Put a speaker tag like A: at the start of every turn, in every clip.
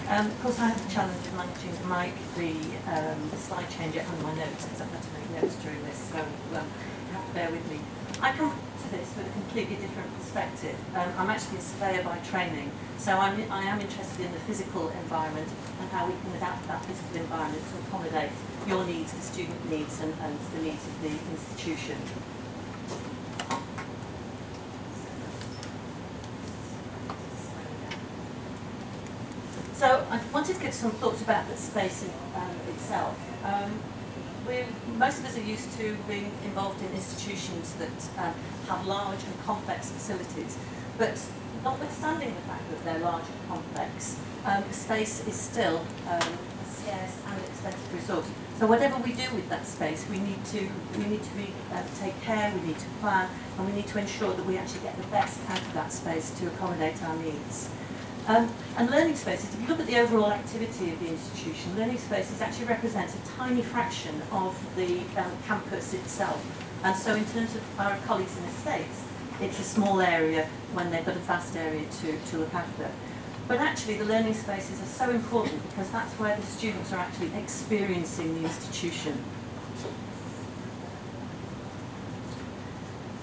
A: Of course, I have the challenge of managing to make the slide changer and my notes, because I've had to make notes during this, so you have to bear with me. I come to this with a completely different perspective. I'm actually a surveyor by training, so I am interested in the physical environment and how we can adapt that physical environment to accommodate your needs, the student needs, and the needs of the institution. So I wanted to give some thoughts about the space itself. Most of us are used to being involved in institutions that have large and complex facilities, but notwithstanding the fact that they're large and complex, space is still a scarce and expensive resource. So whatever we do with that space, we need to take care, we need to plan, and we need to ensure that we actually get the best out of that space to accommodate our needs. And learning spaces, if you look at the overall activity of the institution, learning spaces actually represents a tiny fraction of the campus itself. And so in terms of our colleagues in the States, it's a small area when they've got a vast area to look after. But actually the learning spaces are so important because that's where the students are actually experiencing the institution.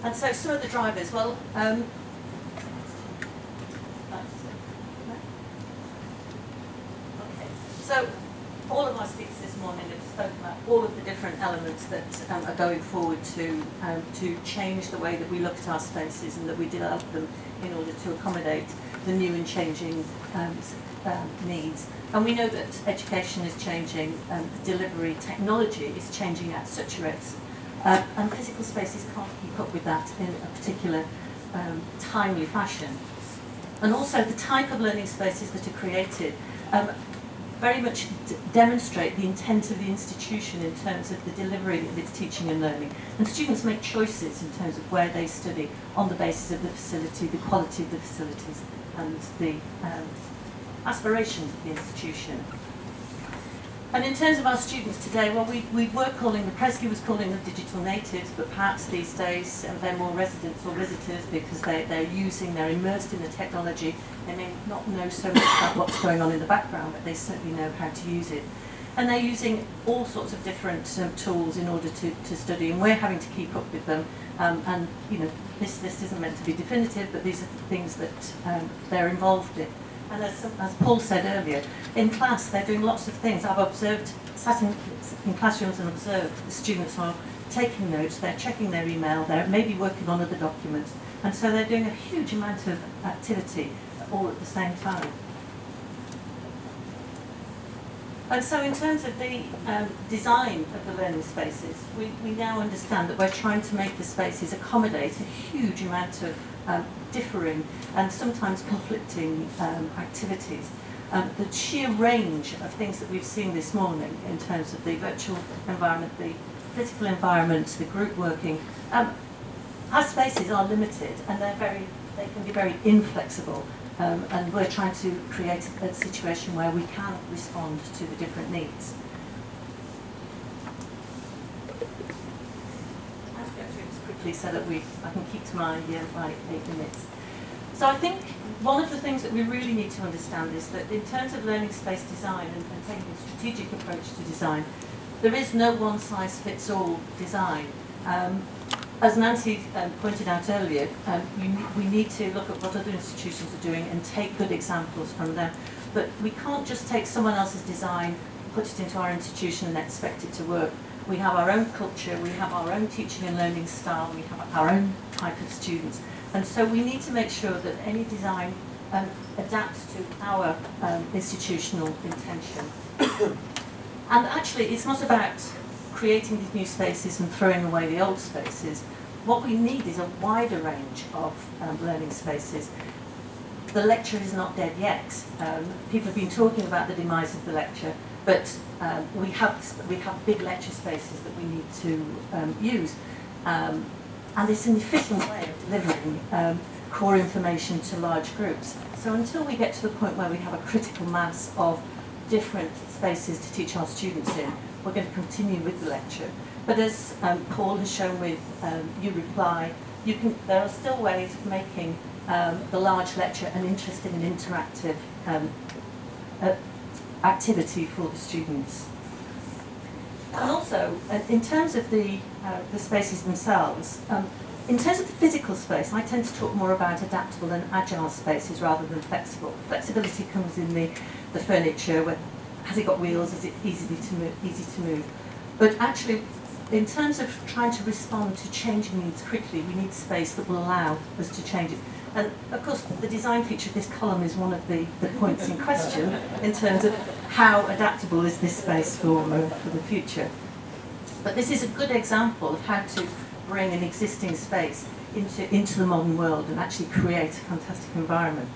A: And so some of the drivers, well, so all of our speakers this morning have spoken about all of the different elements that are going forward to change the way that we look at our spaces and that we develop them in order to accommodate the new and changing needs. And we know that education is changing, the delivery technology is changing at such a rate, and physical spaces can't keep up with that in a particular timely fashion. And also the type of learning spaces that are created very much demonstrate the intent of the institution in terms of the delivery of its teaching and learning. And students make choices in terms of where they study on the basis of the facility, the quality of the facilities, and the aspirations of the institution. And in terms of our students today, well, we were calling, the Presky was calling them digital natives, but perhaps these days they're more residents or visitors because they're immersed in the technology. They may not know so much about what's going on in the background, but they certainly know how to use it. And they're using all sorts of different tools in order to study, and we're having to keep up with them. And you know, this list isn't meant to be definitive, but these are the things that they're involved in. And as Paul said earlier, in class they're doing lots of things. I've observed, sat in classrooms and observed the students are taking notes, they're checking their email, they're maybe working on other documents, and so they're doing a huge amount of activity all at the same time. And so in terms of the design of the learning spaces, we now understand that we're trying to make the spaces accommodate a huge amount of differing and sometimes conflicting activities. The sheer range of things that we've seen this morning in terms of the virtual environment, the physical environment, the group working, our spaces are limited and they can be very inflexible. And we're trying to create a situation where we can respond to the different needs. I'll go through this quickly so that I can keep to my 8 minutes. So I think one of the things that we really need to understand is that in terms of learning space design and taking a strategic approach to design, there is no one-size-fits-all design. As Nancy pointed out earlier, we need to look at what other institutions are doing and take good examples from them. But we can't just take someone else's design, put it into our institution and expect it to work. We have our own culture, we have our own teaching and learning style, we have our own type of students. And so we need to make sure that any design adapts to our institutional intention. And actually, it's not about creating these new spaces and throwing away the old spaces. What we need is a wider range of learning spaces. The lecture is not dead yet. People have been talking about the demise of the lecture, but we have big lecture spaces that we need to use. And it's an efficient way of delivering core information to large groups. So until we get to the point where we have a critical mass of different spaces to teach our students in, we're going to continue with the lecture. But as Paul has shown with You Reply, there are still ways of making the large lecture an interesting and interactive activity for the students. And also, in terms of the spaces themselves, in terms of the physical space, I tend to talk more about adaptable and agile spaces rather than flexible. Flexibility comes in the furniture, where, has it got wheels, is it easy to move? But actually, in terms of trying to respond to changing needs quickly, we need space that will allow us to change it. And of course, the design feature of this column is one of the points in question in terms of how adaptable is this space for the future. But this is a good example of how to bring an existing space into the modern world and actually create a fantastic environment.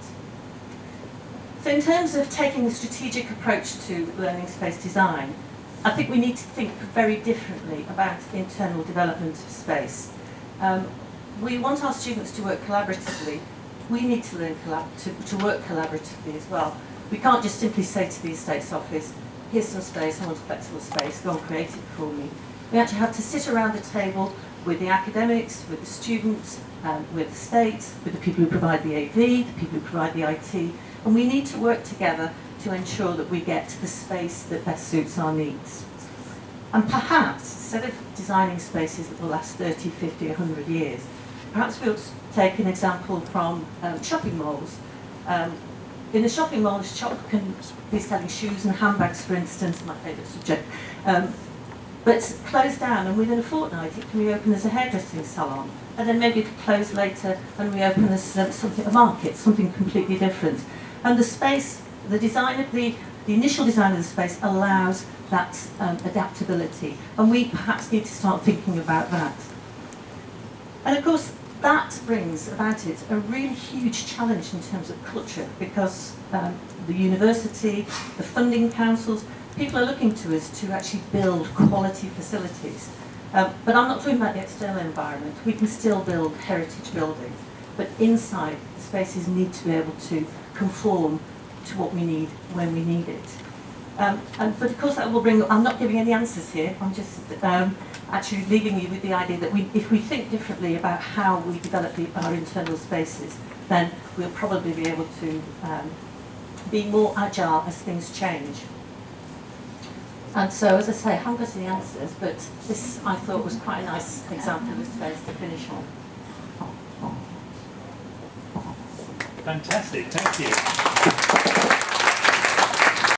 A: So in terms of taking a strategic approach to learning space design, I think we need to think very differently about internal development of space. We want our students to work collaboratively. We need to learn to work collaboratively as well. We can't just simply say to the estates office, here's some space, I want a flexible space, go and create it for me. We actually have to sit around the table with the academics, with the students, with the states, with the people who provide the AV, the people who provide the IT, and we need to work together to ensure that we get the space that best suits our needs. And perhaps, instead of designing spaces that will last 30, 50, 100 years, perhaps we'll take an example from shopping malls. In a shopping mall, a shop can be selling shoes and handbags, for instance, my favourite subject, but close down, and within a fortnight it can reopen as a hairdressing salon, and then maybe it'll close later and reopen as a market, something completely different. And the space, the initial design of the space allows that adaptability, and we perhaps need to start thinking about that. And of course, that brings about it a really huge challenge in terms of culture, because the university, the funding councils, people are looking to us to actually build quality facilities. But I'm not talking about the external environment. We can still build heritage buildings, but inside, the spaces need to be able to conform to what we need when we need it. But of course that will bring, I'm not giving any answers here, I'm just actually leaving you with the idea that if we think differently about how we develop our internal spaces, then we'll probably be able to be more agile as things change. And so, as I say, I haven't got any answers, but this I thought was quite a nice example of a space to finish on.
B: Fantastic, thank you.